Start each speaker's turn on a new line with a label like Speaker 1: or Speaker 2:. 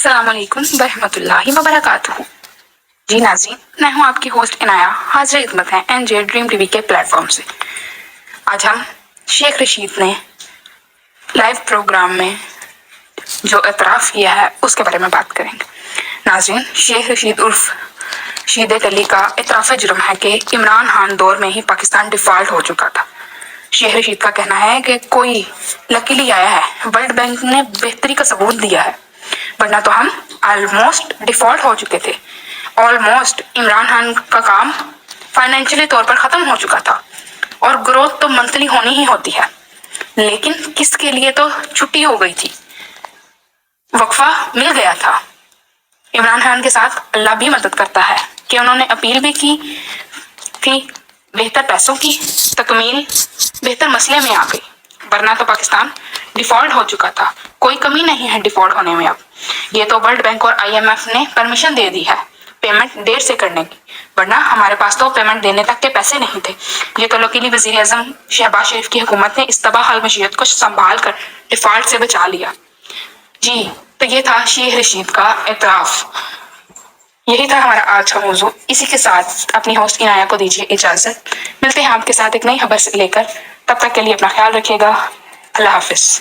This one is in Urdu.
Speaker 1: السلام علیکم ورحمۃ اللہ وبرکاتہ۔ جی ناظرین، میں ہوں آپ کی ہوسٹ عنایا، حاضر خدمت ہے این جے ڈریم ٹی وی کے پلیٹ فارم سے۔ آج ہم شیخ رشید نے لائیو پروگرام میں جو اعتراف کیا ہے اس کے بارے میں بات کریں گے۔ ناظرین، شیخ رشید عرف شید علی کا اعتراف جرم ہے کہ عمران خان دور میں ہی پاکستان ڈیفالٹ ہو چکا تھا۔ شیخ رشید کا کہنا ہے کہ کوئی لکیلی آیا ہے، ورلڈ بینک نے بہتری کا ثبوت دیا ہے، ورنہ تو ہم آلموسٹ ڈیفالٹ ہو چکے تھے۔ آلموسٹ عمران خان کا کام فائنینشلی طور پر ختم ہو چکا تھا اور گروتھ تو منتھلی ہونی ہی ہوتی ہے، لیکن کس کے لیے تو چھٹی ہو گئی تھی، وقفہ مل گیا تھا۔ عمران خان کے ساتھ اللہ بھی مدد کرتا ہے کہ انہوں نے اپیل بھی کی تھی، بہتر پیسوں کی تکمیل بہتر مسئلے میں آ گئی، ورنہ تو پاکستان ڈیفالٹ ہو چکا تھا۔ کوئی کمی نہیں ہے ڈیفالٹ ہونے میں اب۔ یہ تو ورلڈ بینک اور آئی ایم ایف نے پرمیشن دے دی ہے پیمنٹ دیر سے کرنے کی، ورنہ ہمارے پاس تو پیمنٹ دینے تک کے پیسے نہیں تھے۔ یہ تو لکیلی وزیر اعظم شہباز شریف کی حکومت نے اس تباہ حال مشیت کو سنبھال کر ڈیفالٹ سے بچا لیا۔ جی تو یہ تھا شیخ رشید کا اعتراف۔ یہی تھا ہمارا آج کا موضوع۔ اسی کے ساتھ اپنی ہوسٹ عنایا کو دیجیے اجازت۔ ملتے ہیں آپ کے ساتھ ایک نئی خبر سے لے کر، تب تک کے لیے اپنا خیال رکھیے گا۔ اللہ حافظ۔